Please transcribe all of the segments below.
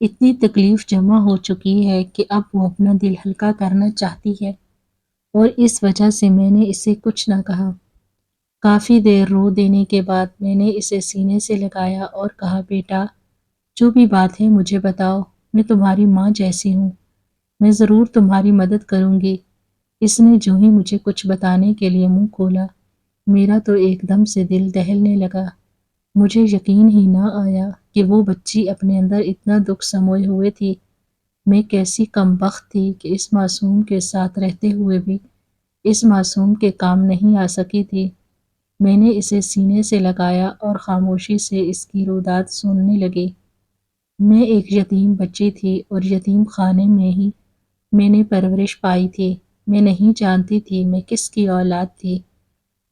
اتنی تکلیف جمع ہو چکی ہے کہ اب وہ اپنا دل ہلکا کرنا چاہتی ہے، اور اس وجہ سے میں نے اسے کچھ نہ کہا۔ کافی دیر رو دینے کے بعد میں نے اسے سینے سے لگایا اور کہا، بیٹا، جو بھی بات ہے مجھے بتاؤ، میں تمہاری ماں جیسی ہوں، میں ضرور تمہاری مدد کروں گی۔ اس نے جو ہی مجھے کچھ بتانے کے لیے منہ کھولا، میرا تو ایک دم سے دل دہلنے لگا۔ مجھے یقین ہی نہ آیا کہ وہ بچی اپنے اندر اتنا دکھ سموئے ہوئے تھی۔ میں کیسی کم بخت تھی کہ اس معصوم کے ساتھ رہتے ہوئے بھی اس معصوم کے کام نہیں آ سکی تھی۔ میں نے اسے سینے سے لگایا اور خاموشی سے اس کی روداد سننے لگی۔ میں ایک یتیم بچی تھی اور یتیم خانے میں ہی میں نے پرورش پائی تھی۔ میں نہیں جانتی تھی میں کس کی اولاد تھی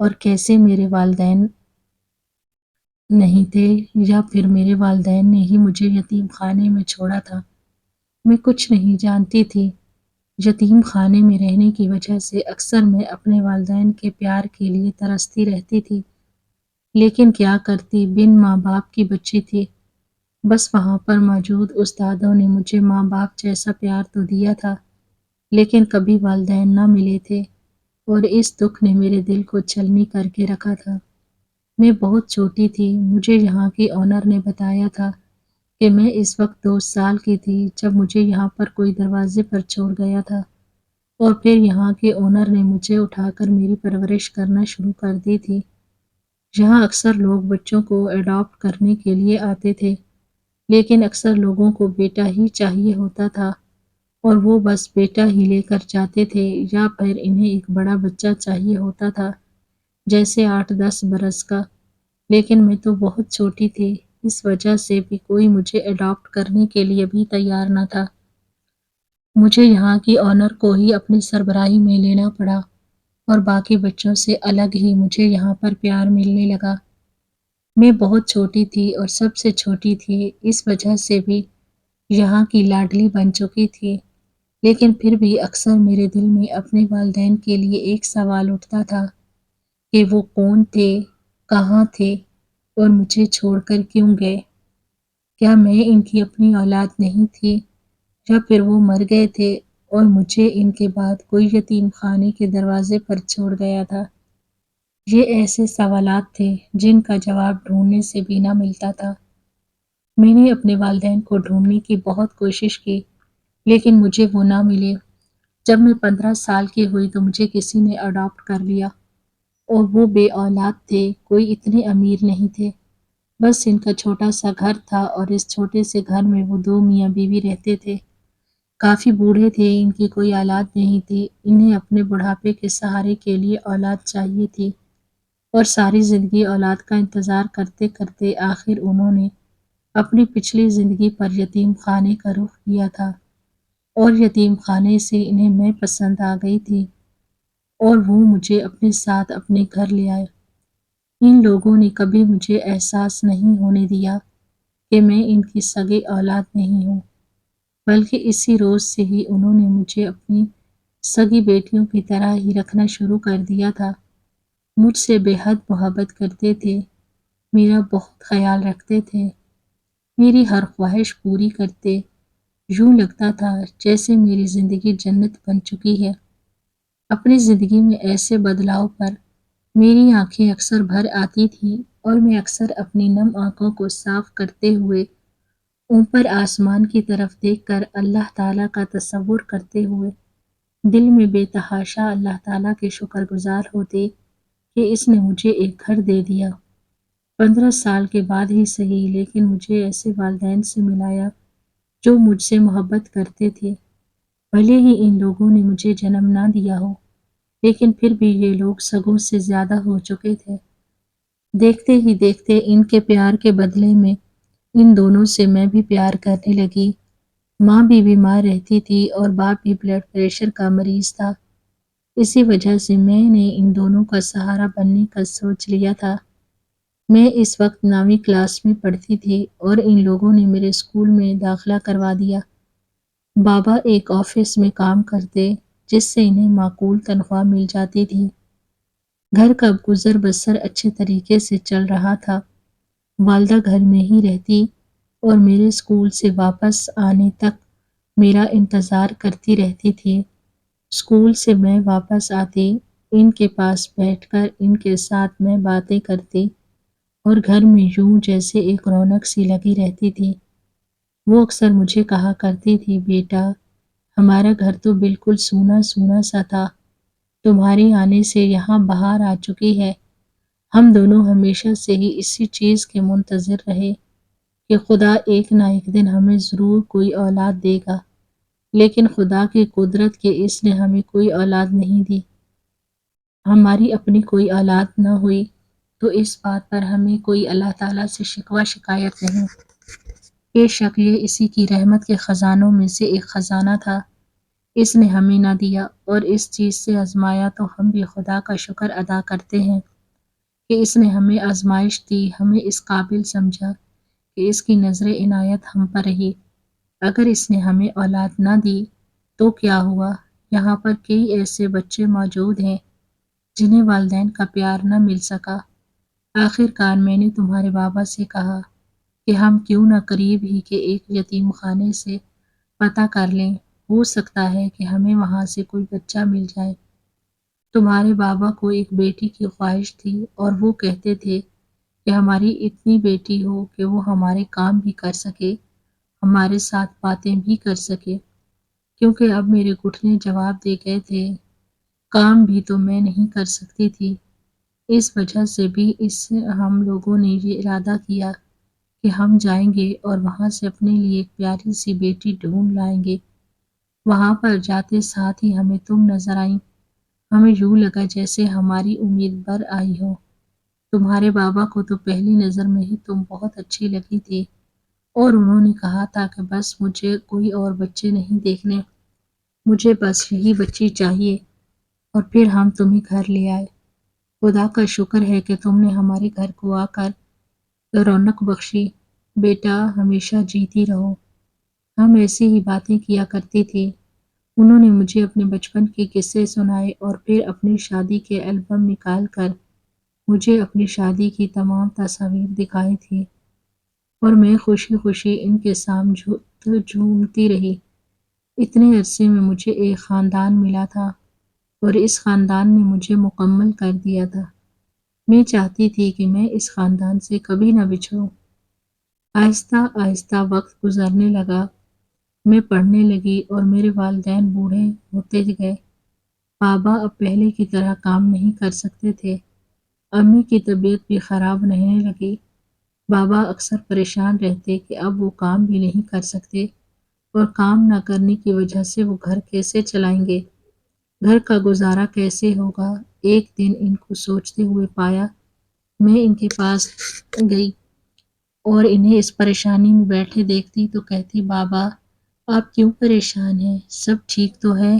اور کیسے میرے والدین نہیں تھے، یا پھر میرے والدین نے ہی مجھے یتیم خانے میں چھوڑا تھا۔ میں کچھ نہیں جانتی تھی۔ یتیم خانے میں رہنے کی وجہ سے اکثر میں اپنے والدین کے پیار کے لیے ترستی رہتی تھی، لیکن کیا کرتی، بن ماں باپ کی بچی تھی۔ بس وہاں پر موجود استادوں نے مجھے ماں باپ جیسا پیار تو دیا تھا، لیکن کبھی والدین نہ ملے تھے، اور اس دکھ نے میرے دل کو چھلنی کر کے رکھا تھا۔ میں بہت چھوٹی تھی۔ مجھے یہاں کی آنر نے بتایا تھا کہ میں اس وقت 2 سال کی تھی جب مجھے یہاں پر کوئی دروازے پر چھوڑ گیا تھا، اور پھر یہاں کے آنر نے مجھے اٹھا کر میری پرورش کرنا شروع کر دی تھی۔ یہاں اکثر لوگ بچوں کو اڈاپٹ کرنے کے لیے آتے تھے، لیکن اکثر لوگوں کو بیٹا ہی چاہیے ہوتا تھا، اور وہ بس بیٹا ہی لے کر جاتے تھے، یا پھر انہیں ایک بڑا بچہ چاہیے ہوتا تھا، جیسے 8-10 برس کا۔ لیکن میں تو بہت چھوٹی تھی، اس وجہ سے بھی کوئی مجھے اڈاپٹ کرنے کے لیے بھی تیار نہ تھا۔ مجھے یہاں کی آنر کو ہی اپنی سربراہی میں لینا پڑا، اور باقی بچوں سے الگ ہی مجھے یہاں پر پیار ملنے لگا۔ میں بہت چھوٹی تھی اور سب سے چھوٹی تھی، اس وجہ سے بھی یہاں کی لاڈلی بن چکی تھی، لیکن پھر بھی اکثر میرے دل میں اپنے والدین کے لیے ایک سوال اٹھتا تھا کہ وہ کون تھے، کہاں تھے، اور مجھے چھوڑ کر کیوں گئے؟ کیا میں ان کی اپنی اولاد نہیں تھی، یا پھر وہ مر گئے تھے اور مجھے ان کے بعد کوئی یتیم خانے کے دروازے پر چھوڑ گیا تھا؟ یہ ایسے سوالات تھے جن کا جواب ڈھونڈنے سے بھی نہ ملتا تھا۔ میں نے اپنے والدین کو ڈھونڈنے کی بہت کوشش کی، لیکن مجھے وہ نہ ملے۔ جب میں 15 سال کی ہوئی تو مجھے کسی نے اڈاپٹ کر لیا، اور وہ بے اولاد تھے، کوئی اتنے امیر نہیں تھے، بس ان کا چھوٹا سا گھر تھا، اور اس چھوٹے سے گھر میں وہ 2 میاں بیوی رہتے تھے۔ کافی بوڑھے تھے، ان کی کوئی اولاد نہیں تھی، انہیں اپنے بڑھاپے کے سہارے کے لیے اولاد چاہیے تھی، اور ساری زندگی اولاد کا انتظار کرتے کرتے آخر انہوں نے اپنی پچھلی زندگی پر یتیم خانے کا رخ کیا تھا، اور یتیم خانے سے انہیں میں پسند آ گئی تھی، اور وہ مجھے اپنے ساتھ اپنے گھر لے آئے۔ ان لوگوں نے کبھی مجھے احساس نہیں ہونے دیا کہ میں ان کی سگے اولاد نہیں ہوں، بلکہ اسی روز سے ہی انہوں نے مجھے اپنی سگی بیٹیوں کی طرح ہی رکھنا شروع کر دیا تھا۔ مجھ سے بے حد محبت کرتے تھے، میرا بہت خیال رکھتے تھے، میری ہر خواہش پوری کرتے۔ یوں لگتا تھا جیسے میری زندگی جنت بن چکی ہے۔ اپنی زندگی میں ایسے بدلاؤ پر میری آنکھیں اکثر بھر آتی تھیں، اور میں اکثر اپنی نم آنکھوں کو صاف کرتے ہوئے اوپر آسمان کی طرف دیکھ کر اللہ تعالیٰ کا تصور کرتے ہوئے دل میں بے تحاشا اللہ تعالیٰ کے شکر گزار ہوتے کہ اس نے مجھے ایک گھر دے دیا۔ 15 سال کے بعد ہی صحیح، لیکن مجھے ایسے والدین سے ملایا جو مجھ سے محبت کرتے تھے۔ بھلے ہی ان لوگوں نے مجھے جنم نہ دیا ہو، لیکن پھر بھی یہ لوگ سگوں سے زیادہ ہو چکے تھے۔ دیکھتے ہی دیکھتے ان کے پیار کے بدلے میں ان دونوں سے میں بھی پیار کرنے لگی۔ ماں بھی بیمار رہتی تھی اور باپ بھی بلڈ پریشر کا مریض تھا، اسی وجہ سے میں نے ان دونوں کا سہارا بننے کا سوچ لیا تھا۔ میں اس وقت 9ویں کلاس میں پڑھتی تھی، اور ان لوگوں نے میرے اسکول میں داخلہ کروا دیا۔ بابا ایک آفس میں کام کرتے، جس سے انہیں معقول تنخواہ مل جاتی تھی۔ گھر کا گزر بسر اچھے طریقے سے چل رہا تھا۔ والدہ گھر میں ہی رہتی، اور میرے اسکول سے واپس آنے تک میرا انتظار کرتی رہتی تھی۔ اسکول سے میں واپس آتی، ان کے پاس بیٹھ کر ان کے ساتھ میں باتیں کرتی اور گھر میں یوں جیسے ایک رونق سی لگی رہتی تھی۔ وہ اکثر مجھے کہا کرتی تھی، بیٹا ہمارا گھر تو بالکل سونا سونا سا تھا، تمہارے آنے سے یہاں بہار آ چکی ہے۔ ہم دونوں ہمیشہ سے ہی اسی چیز کے منتظر رہے کہ خدا ایک نہ ایک دن ہمیں ضرور کوئی اولاد دے گا، لیکن خدا کی قدرت کہ اس نے ہمیں کوئی اولاد نہیں دی، ہماری اپنی کوئی اولاد نہ ہوئی، تو اس بات پر ہمیں کوئی اللہ تعالیٰ سے شکوہ شکایت نہیں۔ بے شک یہ اسی کی رحمت کے خزانوں میں سے ایک خزانہ تھا، اس نے ہمیں نہ دیا اور اس چیز سے آزمایا، تو ہم بھی خدا کا شکر ادا کرتے ہیں کہ اس نے ہمیں آزمائش دی، ہمیں اس قابل سمجھا کہ اس کی نظر عنایت ہم پر رہی۔ اگر اس نے ہمیں اولاد نہ دی تو کیا ہوا؟ یہاں پر کئی ایسے بچے موجود ہیں جنہیں والدین کا پیار نہ مل سکا۔ آخر کار میں نے تمہارے بابا سے کہا کہ ہم کیوں نہ قریب ہی کے ایک یتیم خانے سے پتہ کر لیں، ہو سکتا ہے کہ ہمیں وہاں سے کوئی بچہ مل جائے۔ تمہارے بابا کو ایک بیٹی کی خواہش تھی اور وہ کہتے تھے کہ ہماری اتنی بیٹی ہو کہ وہ ہمارے کام بھی کر سکے، ہمارے ساتھ باتیں بھی کر سکے، کیونکہ اب میرے گھٹنے جواب دے گئے تھے، کام بھی تو میں نہیں کر سکتی تھی۔ اس وجہ سے بھی ہم لوگوں نے یہ ارادہ کیا کہ ہم جائیں گے اور وہاں سے اپنے لیے ایک پیاری سی بیٹی ڈھونڈ لائیں گے۔ وہاں پر جاتے ساتھ ہی ہمیں تم نظر آئیں، ہمیں یوں لگا جیسے ہماری امید بر آئی ہو۔ تمہارے بابا کو تو پہلی نظر میں ہی تم بہت اچھی لگی تھی اور انہوں نے کہا تھا کہ بس مجھے کوئی اور بچے نہیں دیکھنے، مجھے بس یہی بچی چاہیے، اور پھر ہم تمہیں گھر لے آئے۔ خدا کا شکر ہے کہ تم نے ہمارے گھر کو آ کر رونق بخشی، بیٹا ہمیشہ جیتی رہو۔ ہم ایسی ہی باتیں کیا کرتی تھی۔ انہوں نے مجھے اپنے بچپن کے قصے سنائے اور پھر اپنی شادی کے البم نکال کر مجھے اپنی شادی کی تمام تصاویر دکھائی تھی اور میں خوشی خوشی ان کے سامنے جھومتی رہی۔ اتنے عرصے میں مجھے ایک خاندان ملا تھا اور اس خاندان نے مجھے مکمل کر دیا تھا۔ میں چاہتی تھی کہ میں اس خاندان سے کبھی نہ بچھڑوں۔ آہستہ آہستہ وقت گزرنے لگا، میں پڑھنے لگی اور میرے والدین بوڑھے ہوتے گئے۔ بابا اب پہلے کی طرح کام نہیں کر سکتے تھے، امی کی طبیعت بھی خراب رہنے لگی۔ بابا اکثر پریشان رہتے کہ اب وہ کام بھی نہیں کر سکتے اور کام نہ کرنے کی وجہ سے وہ گھر کیسے چلائیں گے، گھر کا گزارا کیسے ہوگا۔ ایک دن ان کو سوچتے ہوئے پایا، میں ان کے پاس گئی اور انہیں اس پریشانی میں بیٹھے دیکھتی تو کہتی، بابا آپ کیوں پریشان ہیں، سب ٹھیک تو ہے؟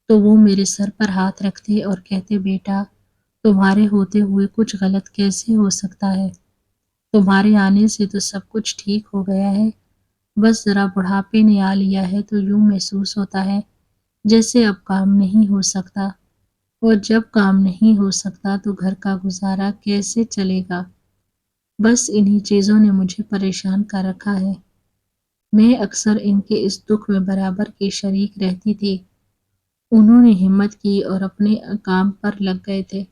تو وہ میرے سر پر ہاتھ رکھتے اور کہتے، بیٹا تمہارے ہوتے ہوئے کچھ غلط کیسے ہو سکتا ہے، تمہارے آنے سے تو سب کچھ ٹھیک ہو گیا ہے، بس ذرا بڑھاپے نے آ لیا ہے تو یوں محسوس ہوتا ہے جیسے اب کام نہیں ہو سکتا، اور جب کام نہیں ہو سکتا تو گھر کا گزارا کیسے چلے گا۔ بس انہی چیزوں نے مجھے پریشان کر رکھا ہے۔ میں اکثر ان کے اس دکھ میں برابر کی شریک رہتی تھی۔ انہوں نے ہمت کی اور اپنے کام پر لگ گئے تھے۔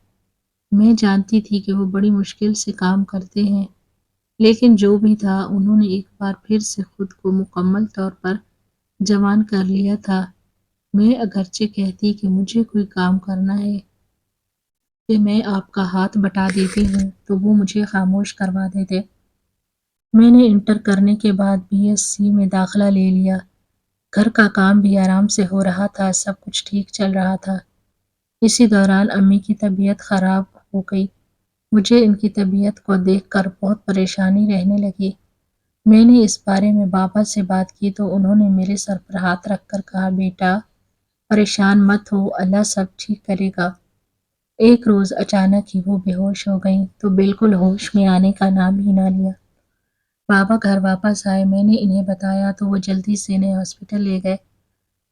میں جانتی تھی کہ وہ بڑی مشکل سے کام کرتے ہیں، لیکن جو بھی تھا انہوں نے ایک بار پھر سے خود کو مکمل طور پر جوان کر لیا تھا۔ میں اگرچہ کہتی کہ مجھے کوئی کام کرنا ہے کہ میں آپ کا ہاتھ بٹا دیتی ہوں، تو وہ مجھے خاموش کروا دیتے۔ میں نے انٹر کرنے کے بعد BSc میں داخلہ لے لیا۔ گھر کا کام بھی آرام سے ہو رہا تھا، سب کچھ ٹھیک چل رہا تھا۔ اسی دوران امی کی طبیعت خراب ہو گئی۔ مجھے ان کی طبیعت کو دیکھ کر بہت پریشانی رہنے لگی۔ میں نے اس بارے میں بابا سے بات کی تو انہوں نے میرے سر پر ہاتھ رکھ کر کہا، بیٹا پریشان مت ہو، اللہ سب ٹھیک کرے گا۔ ایک روز اچانک ہی وہ بے ہوش ہو گئیں تو بالکل ہوش میں آنے کا نام ہی نہ لیا۔ بابا گھر واپس آئے، میں نے انہیں بتایا تو وہ جلدی سے انہیں ہاسپٹل لے گئے۔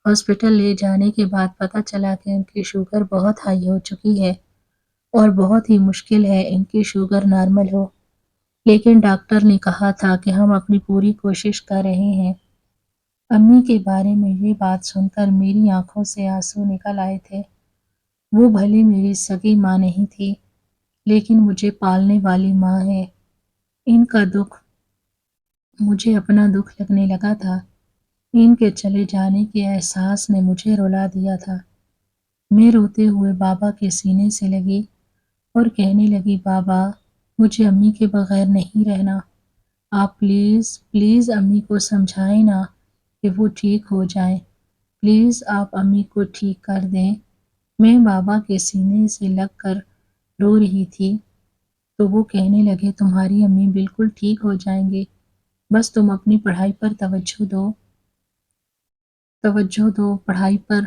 ہاسپٹل لے جانے کے بعد پتہ چلا کہ ان کی شوگر بہت ہائی ہو چکی ہے اور بہت ہی مشکل ہے ان کی شوگر نارمل ہو۔ لیکن ڈاکٹر نے کہا تھا کہ ہم اپنی پوری کوشش کر رہے ہیں۔ امی کے بارے میں یہ بات سن کر میری آنکھوں سے آنسو نکل آئے تھے۔ وہ بھلے میری سگی ماں نہیں تھی، لیکن مجھے پالنے والی ماں ہے۔ ان کا دکھ مجھے اپنا دکھ لگنے لگا تھا۔ ان کے چلے جانے کے احساس نے مجھے رلا دیا تھا۔ میں روتے ہوئے بابا کے سینے سے لگی اور کہنے لگی، بابا، مجھے امی کے بغیر نہیں رہنا۔ آپ پلیز پلیز امی کو سمجھائیں نا کہ وہ ٹھیک ہو جائیں۔ پلیز آپ امی کو ٹھیک کر دیں۔ میں بابا کے سینے سے لگ کر رو رہی تھی تو وہ کہنے لگے، تمہاری امی بالکل ٹھیک ہو جائیں گے، بس تم اپنی پڑھائی پر توجہ دو پڑھائی پر۔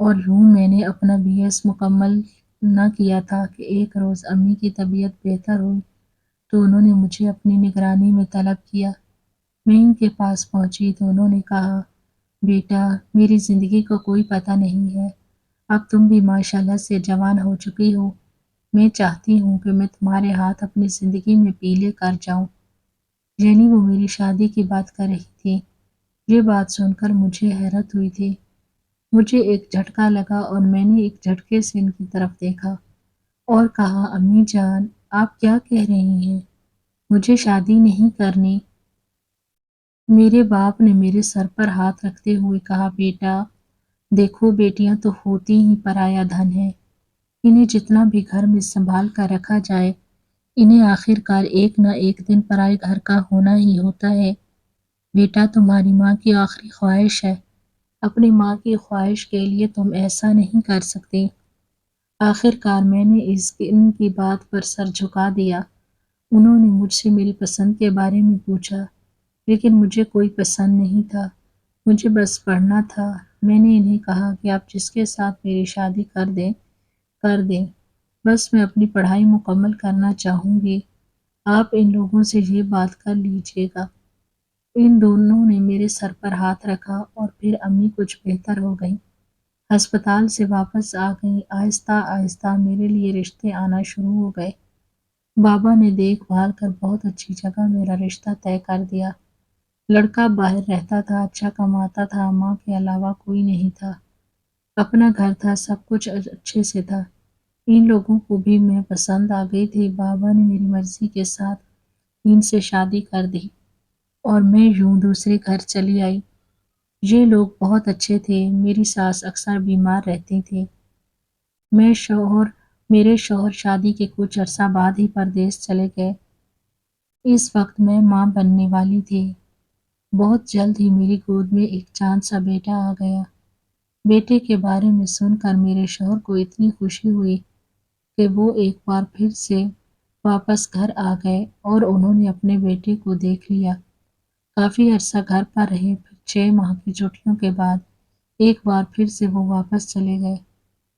اور یوں میں نے اپنا BS مکمل نہ کیا تھا کہ ایک روز امی کی طبیعت بہتر ہوئی تو انہوں نے مجھے اپنی نگرانی میں طلب کیا۔ میں ان کے پاس پہنچی تو انہوں نے کہا، بیٹا، میری زندگی کو کوئی پتہ نہیں ہے۔ اب تم بھی ماشاءاللہ سے جوان ہو چکی ہو۔ میں چاہتی ہوں کہ میں تمہارے ہاتھ اپنی زندگی میں پیلے کر جاؤں۔ یعنی وہ میری شادی کی بات کر رہی تھی۔ یہ بات سن کر مجھے حیرت ہوئی تھی۔ مجھے ایک جھٹکا لگا اور میں نے ایک جھٹکے سے ان کی طرف دیکھا اور کہا، امی جان، آپ کیا کہہ رہی ہیں؟ مجھے شادی نہیں کرنی۔ میرے باپ نے میرے سر پر ہاتھ رکھتے ہوئے کہا، بیٹا، دیکھو، بیٹیاں تو ہوتی ہی پرایا دھن ہیں۔ انہیں جتنا بھی گھر میں سنبھال کر رکھا جائے، انہیں آخر کار ایک نہ ایک دن پرائے گھر کا ہونا ہی ہوتا ہے۔ بیٹا، تمہاری ماں کی آخری خواہش ہے۔ اپنی ماں کی خواہش کے لیے تم ایسا نہیں کر سکتی۔ آخر کار میں نے ان کی بات پر سر جھکا دیا۔ انہوں نے مجھ سے میری پسند کے بارے میں پوچھا، لیکن مجھے کوئی پسند نہیں تھا۔ مجھے بس پڑھنا تھا۔ میں نے انہیں کہا کہ آپ جس کے ساتھ میری شادی کر دیں۔ بس میں اپنی پڑھائی مکمل کرنا چاہوں گی۔ آپ ان لوگوں سے یہ بات کر لیجئے گا۔ ان دونوں نے میرے سر پر ہاتھ رکھا اور پھر امی کچھ بہتر ہو گئیں۔ ہسپتال سے واپس آ گئیں۔ آہستہ آہستہ میرے لیے رشتے آنا شروع ہو گئے۔ بابا نے دیکھ بھال کر بہت اچھی جگہ میرا رشتہ طے کر دیا۔ لڑکا باہر رہتا تھا، اچھا کماتا تھا، ماں کے علاوہ کوئی نہیں تھا۔ اپنا گھر تھا، سب کچھ اچھے سے تھا۔ ان لوگوں کو بھی میں پسند آ گئی تھی۔ بابا نے میری مرضی کے ساتھ ان سے شادی کر دی اور میں یوں دوسرے گھر چلی آئی۔ یہ لوگ بہت اچھے تھے۔ میری ساس اکثر بیمار رہتی تھی۔ میرے شوہر شادی کے کچھ عرصہ بعد ہی پردیس چلے گئے۔ اس وقت میں ماں بننے والی تھی۔ بہت جلد ہی میری گود میں ایک چاند سا بیٹا آ گیا۔ بیٹے کے بارے میں سن کر میرے شوہر کو اتنی خوشی ہوئی کہ وہ ایک بار پھر سے واپس گھر آ گئے اور انہوں نے اپنے بیٹے کو دیکھ لیا۔ کافی عرصہ گھر پر رہے، پھر 6 ماہ کی چھٹیوں کے بعد ایک بار پھر سے وہ واپس چلے گئے۔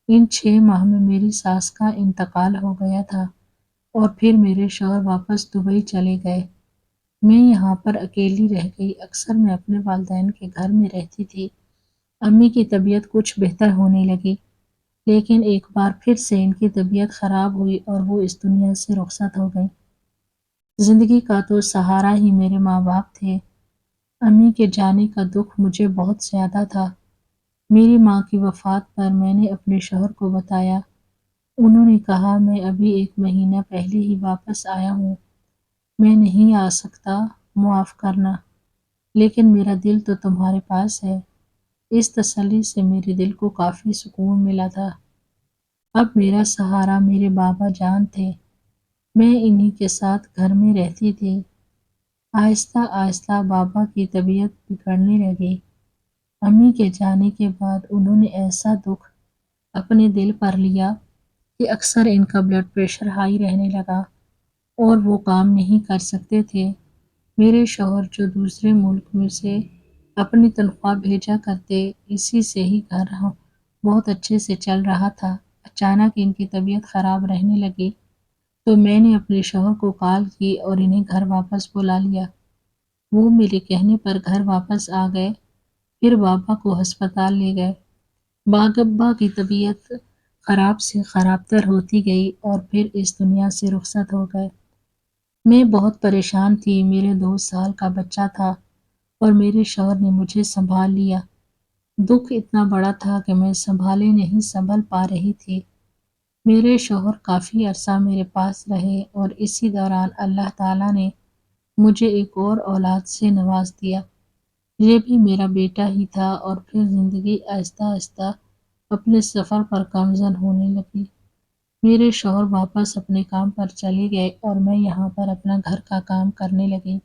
ان 6 ماہ میں میری ساس کا انتقال ہو گیا تھا اور پھر میرے شوہر واپس دبئی چلے گئے۔ میں یہاں پر اکیلی رہ گئی۔ اکثر میں اپنے والدین کے گھر میں رہتی تھی۔ امی کی طبیعت کچھ بہتر ہونے لگی، لیکن ایک بار پھر سے ان کی طبیعت خراب ہوئی اور وہ اس دنیا سے رخصت ہو گئیں۔ زندگی کا تو سہارا ہی میرے ماں باپ تھے۔ امی کے جانے کا دکھ مجھے بہت زیادہ تھا۔ میری ماں کی وفات پر میں نے اپنے شوہر کو بتایا۔ انہوں نے کہا، میں ابھی 1 مہینہ پہلے ہی واپس آیا ہوں، میں نہیں آ سکتا، معاف کرنا، لیکن میرا دل تو تمہارے پاس ہے۔ اس تسلی سے میرے دل کو کافی سکون ملا تھا۔ اب میرا سہارا میرے بابا جان تھے۔ میں انہی کے ساتھ گھر میں رہتی تھی۔ آہستہ آہستہ بابا کی طبیعت بگڑنے لگی۔ امی کے جانے کے بعد انہوں نے ایسا دکھ اپنے دل پر لیا کہ اکثر ان کا بلڈ پریشر ہائی رہنے لگا اور وہ کام نہیں کر سکتے تھے۔ میرے شوہر جو دوسرے ملک میں سے اپنی تنخواہ بھیجا کرتے، اسی سے ہی گھر بہت اچھے سے چل رہا تھا۔ اچانک ان کی طبیعت خراب رہنے لگی تو میں نے اپنے شوہر کو کال کی اور انہیں گھر واپس بلا لیا۔ وہ میرے کہنے پر گھر واپس آ گئے، پھر بابا کو ہسپتال لے گئے۔ بابا کی طبیعت خراب سے خراب تر ہوتی گئی اور پھر اس دنیا سے رخصت ہو گئے۔ میں بہت پریشان تھی، میرے 2 سال کا بچہ تھا اور میرے شوہر نے مجھے سنبھال لیا۔ دکھ اتنا بڑا تھا کہ میں سنبھالے نہیں سنبھل پا رہی تھی۔ میرے شوہر کافی عرصہ میرے پاس رہے اور اسی دوران اللہ تعالیٰ نے مجھے ایک اور اولاد سے نواز دیا۔ یہ بھی میرا بیٹا ہی تھا اور پھر زندگی آہستہ آہستہ اپنے سفر پر گامزن ہونے لگی۔ میرے شوہر واپس اپنے کام پر چلے گئے اور میں یہاں پر اپنا گھر کا کام کرنے لگی۔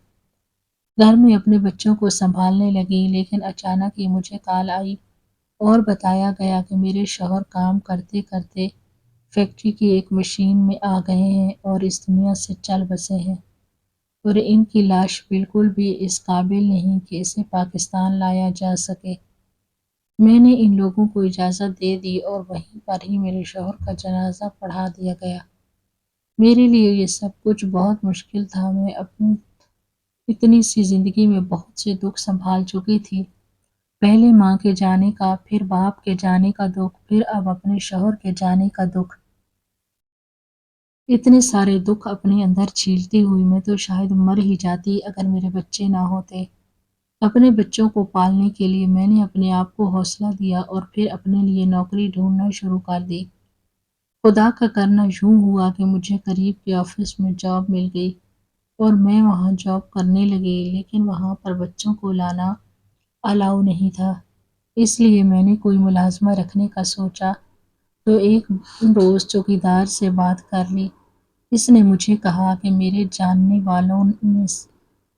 گھر میں اپنے بچوں کو سنبھالنے لگی، لیکن اچانک ہی مجھے کال آئی اور بتایا گیا کہ میرے شوہر کام کرتے کرتے فیکٹری کی ایک مشین میں آ گئے ہیں اور اس دنیا سے چل بسے ہیں، اور ان کی لاش بالکل بھی اس قابل نہیں کہ اسے پاکستان لایا جا سکے۔ میں نے ان لوگوں کو اجازت دے دی اور وہیں پر ہی میرے شوہر کا جنازہ پڑھا دیا گیا۔ میرے لیے یہ سب کچھ بہت مشکل تھا۔ میں اپنی اتنی سی زندگی میں بہت سے دکھ سنبھال چکی تھی، پہلے ماں کے جانے کا، پھر باپ کے جانے کا دکھ، پھر اب اپنے شوہر کے جانے کا دکھ۔ اتنے سارے دکھ اپنے اندر چھیلتی ہوئی میں تو شاید مر ہی جاتی اگر میرے بچے نہ ہوتے۔ اپنے بچوں کو پالنے کے لیے میں نے اپنے آپ کو حوصلہ دیا اور پھر اپنے لیے نوکری ڈھونڈنا شروع کر دی۔ خدا کا کرنا یوں ہوا کہ مجھے قریب کے آفس میں جاب مل گئی اور میں وہاں جاب کرنے لگی، لیکن وہاں پر بچوں کو لانا الاؤ نہیں تھا۔ اس لیے میں نے کوئی ملازمہ رکھنے کا سوچا تو ایک روز چوکیدار سے بات کر لی۔ اس نے مجھے کہا کہ میرے جاننے والوں میں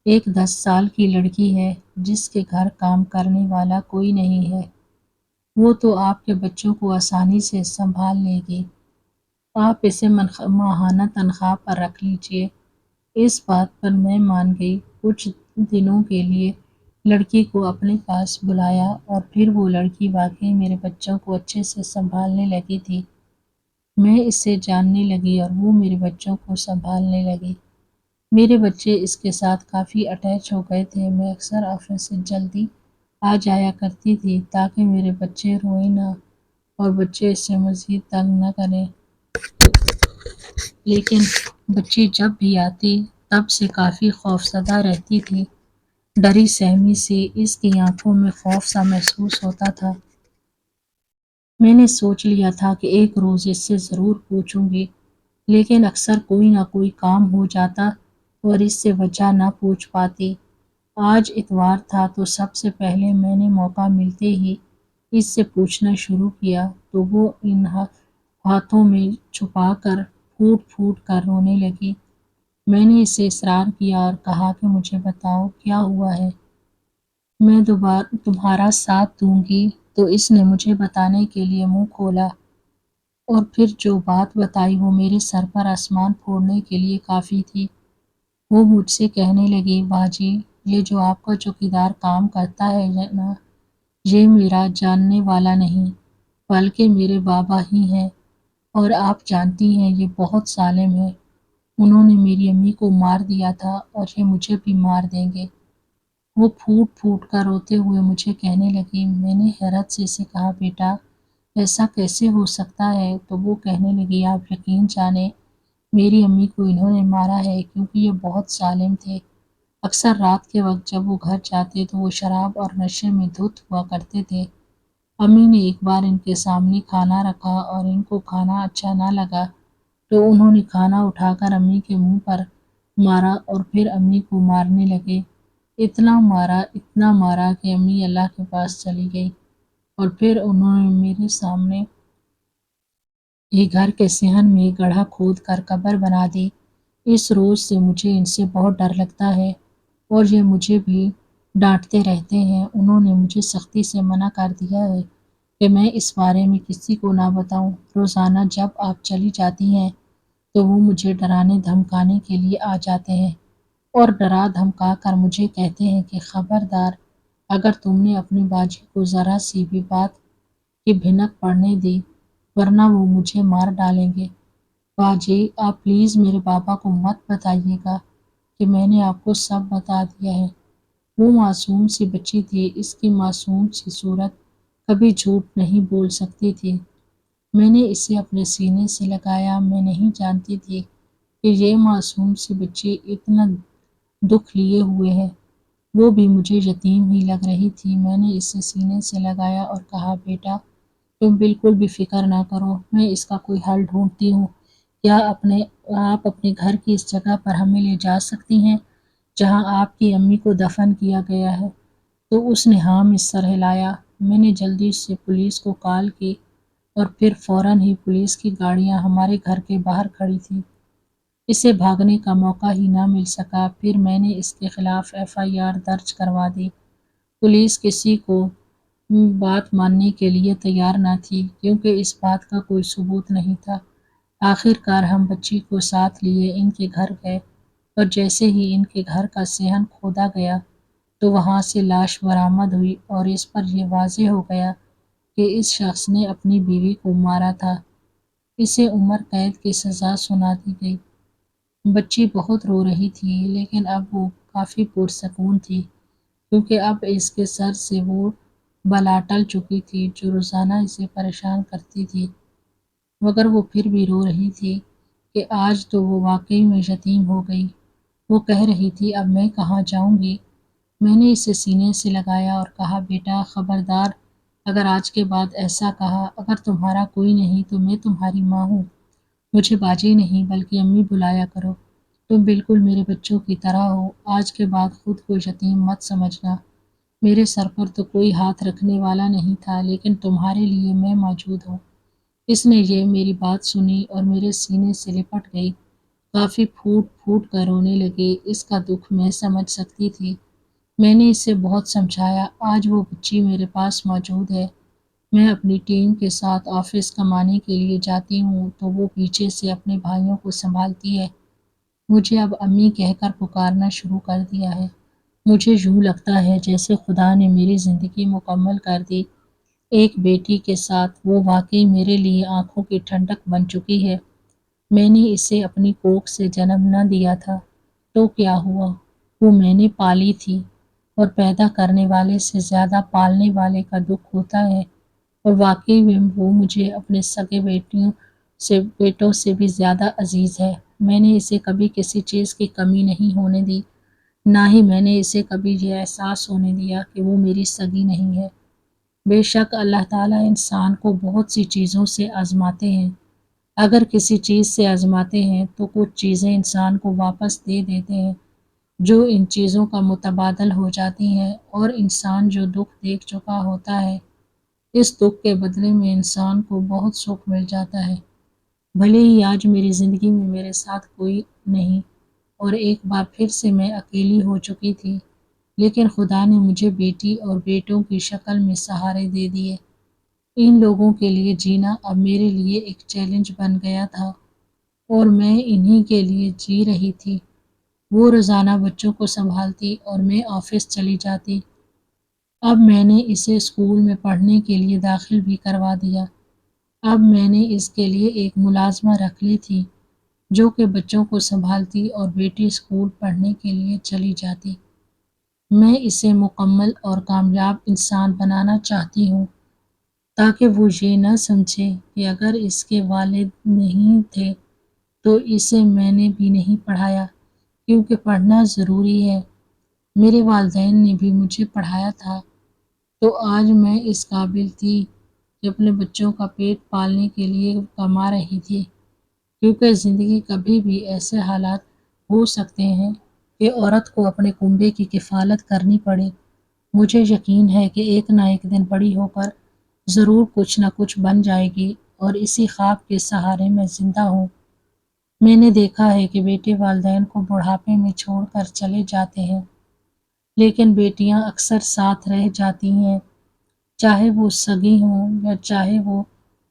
ایک 10 سال کی لڑکی ہے جس کے گھر کام کرنے والا کوئی نہیں ہے، وہ تو آپ کے بچوں کو آسانی سے سنبھال لے گی، آپ اسے ماہانہ تنخواہ پر رکھ لیجئے۔ اس بات پر میں مان گئی۔ کچھ دنوں کے لیے لڑکی کو اپنے پاس بلایا اور پھر وہ لڑکی واقعی میرے بچوں کو اچھے سے سنبھالنے لگی تھی۔ میں اس سے جاننے لگی اور وہ میرے بچوں کو سنبھالنے لگی۔ میرے بچے اس کے ساتھ کافی اٹیچ ہو گئے تھے۔ میں اکثر آفس سے جلدی آ جایا کرتی تھی تاکہ میرے بچے روئیں نہ اور بچے اس سے مزید تنگ نہ کریں، لیکن بچی جب بھی آتی تب سے کافی خوفزدہ رہتی تھی، ڈری سہمی سی، اس کی آنکھوں میں خوف سا محسوس ہوتا تھا۔ میں نے سوچ لیا تھا کہ ایک روز اس سے ضرور پوچھوں گی، لیکن اکثر کوئی نہ کوئی کام ہو جاتا اور اس سے وجہ نہ پوچھ پاتی۔ آج اتوار تھا تو سب سے پہلے میں نے موقع ملتے ہی اس سے پوچھنا شروع کیا تو وہ ان ہاتھوں میں چھپا کر پھوٹ پھوٹ کر رونے لگی۔ میں نے اسے اصرار کیا اور کہا کہ مجھے بتاؤ کیا ہوا ہے، میں تمہارا ساتھ دوں گی۔ تو اس نے مجھے بتانے کے لیے منہ کھولا اور پھر جو بات بتائی وہ میرے سر پر آسمان پھوڑنے کے لیے کافی تھی۔ وہ مجھ سے کہنے لگی، باجی یہ جو آپ کا چوکیدار کام کرتا ہے نا، یہ میرا جاننے والا نہیں بلکہ میرے بابا ہی ہیں، اور آپ جانتی ہیں یہ بہت ظالم ہے، انہوں نے میری امی کو مار دیا تھا اور یہ مجھے بھی مار دیں گے۔ وہ پھوٹ پھوٹ کر روتے ہوئے مجھے کہنے لگی۔ میں نے حیرت سے اسے کہا، بیٹا ایسا کیسے ہو سکتا ہے؟ تو وہ کہنے لگی، آپ یقین جانیں میری امی کو انہوں نے مارا ہے کیونکہ یہ بہت ظالم تھے۔ اکثر رات کے وقت جب وہ گھر جاتے تو وہ شراب اور نشے میں دھت ہوا کرتے تھے۔ امی نے ایک بار ان کے سامنے کھانا رکھا اور ان کو کھانا اچھا نہ لگا تو انہوں نے کھانا اٹھا کر امی کے منہ پر مارا اور پھر امی کو مارنے لگے۔ اتنا مارا کہ امی اللہ کے پاس چلی گئی اور پھر انہوں نے میرے سامنے یہ گھر کے صحن میں گڑھا کھود کر قبر بنا دی۔ اس روز سے مجھے ان سے بہت ڈر لگتا ہے اور یہ مجھے بھی ڈانٹتے رہتے ہیں۔ انہوں نے مجھے سختی سے منع کر دیا ہے کہ میں اس بارے میں کسی کو نہ بتاؤں۔ روزانہ جب آپ چلی جاتی ہیں تو وہ مجھے ڈرانے دھمکانے کے لیے آ جاتے ہیں اور ڈرا دھمکا کر مجھے کہتے ہیں کہ خبردار اگر تم نے اپنی باجی کو ذرا سی بھی بات کی بھنک پڑنے دی ورنہ وہ مجھے مار ڈالیں گے۔ باجی آپ پلیز میرے بابا کو مت بتائیے گا کہ میں نے آپ کو سب بتا دیا ہے۔ وہ معصوم سی بچی تھی، اس کی معصوم سی صورت کبھی جھوٹ نہیں بول سکتی تھی۔ میں نے اسے اپنے سینے سے لگایا۔ میں نہیں جانتی تھی کہ یہ معصوم سی بچی اتنا دکھ لیے ہوئے ہے۔ وہ بھی مجھے یتیم ہی لگ رہی تھی۔ میں نے اسے سینے سے لگایا اور کہا، بیٹا تم بالکل بھی فکر نہ کرو، میں اس کا کوئی حل ڈھونڈتی ہوں۔ کیا آپ اپنے گھر کی اس جگہ پر ہمیں لے جا سکتی ہیں جہاں آپ کی امی کو دفن کیا گیا ہے؟ تو اس نے ہاں میں سر ہلایا۔ میں نے جلدی سے پولیس کو کال کی اور پھر فوراً ہی پولیس کی گاڑیاں ہمارے گھر کے باہر کھڑی تھیں۔ اسے بھاگنے کا موقع ہی نہ مل سکا۔ پھر میں نے اس کے خلاف FIR درج کروا دی۔ پولیس کسی کو بات ماننے کے لیے تیار نہ تھی کیونکہ اس بات کا کوئی ثبوت نہیں تھا۔ آخر کار ہم بچی کو ساتھ لیے ان کے گھر گئے اور جیسے ہی ان کے گھر کا صحن کھودا گیا تو وہاں سے لاش برآمد ہوئی اور اس پر یہ واضح ہو گیا کہ اس شخص نے اپنی بیوی کو مارا تھا۔ اسے عمر قید کی سزا سنا دی گئی۔ بچی بہت رو رہی تھی لیکن اب وہ کافی پرسکون تھی کیونکہ اب اس کے سر سے وہ بلا ٹل چکی تھی جو روزانہ اسے پریشان کرتی تھی، مگر وہ پھر بھی رو رہی تھی کہ آج تو وہ واقعی میں یتیم ہو گئی۔ وہ کہہ رہی تھی، اب میں کہاں جاؤں گی؟ میں نے اسے سینے سے لگایا اور کہا، بیٹا خبردار، اگر آج کے بعد ایسا کہا، اگر تمہارا کوئی نہیں تو میں تمہاری ماں ہوں، مجھے باجی نہیں بلکہ امی بلایا کرو۔ تم بالکل میرے بچوں کی طرح ہو، آج کے بعد خود کو یتیم مت سمجھنا۔ میرے سر پر تو کوئی ہاتھ رکھنے والا نہیں تھا لیکن تمہارے لیے میں موجود ہوں۔ اس نے یہ میری بات سنی اور میرے سینے سے لپٹ گئی، کافی پھوٹ پھوٹ کر رونے لگی۔ اس کا دکھ میں سمجھ سکتی تھی۔ میں نے اسے بہت سمجھایا، آج وہ بچی میرے پاس موجود ہے۔ میں اپنی ٹیم کے ساتھ آفس کمانے کے لیے جاتی ہوں تو وہ پیچھے سے اپنے بھائیوں کو سنبھالتی ہے۔ مجھے اب امی کہہ کر پکارنا شروع کر دیا ہے۔ مجھے یوں لگتا ہے جیسے خدا نے میری زندگی مکمل کر دی۔ ایک بیٹی کے ساتھ وہ واقعی میرے لیے آنکھوں کی ٹھنڈک بن چکی ہے۔ میں نے اسے اپنی کوکھ سے جنم نہ دیا تھا تو کیا ہوا، وہ میں نے پالی تھی، اور پیدا کرنے والے سے زیادہ پالنے والے کا دکھ ہوتا ہے، اور واقعی میں وہ مجھے اپنے سگے بیٹوں سے بھی زیادہ عزیز ہے۔ میں نے اسے کبھی کسی چیز کی کمی نہیں ہونے دی، نہ ہی میں نے اسے کبھی یہ احساس ہونے دیا کہ وہ میری سگی نہیں ہے۔ بے شک اللہ تعالیٰ انسان کو بہت سی چیزوں سے آزماتے ہیں۔ اگر کسی چیز سے آزماتے ہیں تو کچھ چیزیں انسان کو واپس دے دیتے ہیں جو ان چیزوں کا متبادل ہو جاتی ہیں، اور انسان جو دکھ دیکھ چکا ہوتا ہے اس دکھ کے بدلے میں انسان کو بہت سکھ مل جاتا ہے۔ بھلے ہی آج میری زندگی میں میرے ساتھ کوئی نہیں اور ایک بار پھر سے میں اکیلی ہو چکی تھی، لیکن خدا نے مجھے بیٹی اور بیٹوں کی شکل میں سہارے دے دیے۔ ان لوگوں کے لیے جینا اب میرے لیے ایک چیلنج بن گیا تھا اور میں انہی کے لیے جی رہی تھی۔ وہ روزانہ بچوں کو سنبھالتی اور میں آفس چلی جاتی۔ اب میں نے اسے اسکول میں پڑھنے کے لیے داخل بھی کروا دیا۔ اب میں نے اس کے لیے ایک ملازمہ رکھ لی تھی جو کہ بچوں کو سنبھالتی اور بیٹی اسکول پڑھنے کے لیے چلی جاتی۔ میں اسے مکمل اور کامیاب انسان بنانا چاہتی ہوں تاکہ وہ یہ نہ سمجھے کہ اگر اس کے والد نہیں تھے تو اسے میں نے بھی نہیں پڑھایا، کیونکہ پڑھنا ضروری ہے۔ میرے والدین نے بھی مجھے پڑھایا تھا تو آج میں اس قابل تھی کہ اپنے بچوں کا پیٹ پالنے کے لیے کما رہی تھی، کیونکہ زندگی کبھی بھی ایسے حالات ہو سکتے ہیں کہ عورت کو اپنے کنبے کی کفالت کرنی پڑے۔ مجھے یقین ہے کہ ایک نہ ایک دن بڑی ہو کر ضرور کچھ نہ کچھ بن جائے گی اور اسی خواب کے سہارے میں زندہ ہوں۔ میں نے دیکھا ہے کہ بیٹے والدین کو بڑھاپے میں چھوڑ کر چلے جاتے ہیں لیکن بیٹیاں اکثر ساتھ رہ جاتی ہیں، چاہے وہ سگی ہوں یا چاہے وہ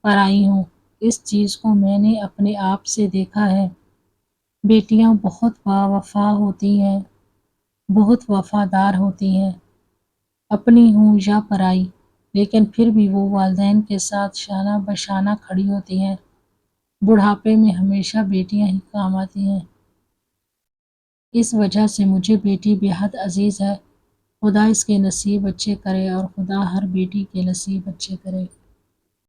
پرائی ہوں۔ اس چیز کو میں نے اپنے آپ سے دیکھا ہے۔ بیٹیاں بہت باوفا ہوتی ہیں، بہت وفادار ہوتی ہیں، اپنی ہوں یا پرائی، لیکن پھر بھی وہ والدین کے ساتھ شانہ بشانہ کھڑی ہوتی ہیں۔ بڑھاپے میں ہمیشہ بیٹیاں ہی کام آتی ہیں۔ اس وجہ سے مجھے بیٹی بے حد عزیز ہے۔ خدا اس کے نصیب اچھے کرے اور خدا ہر بیٹی کے نصیب اچھے کرے۔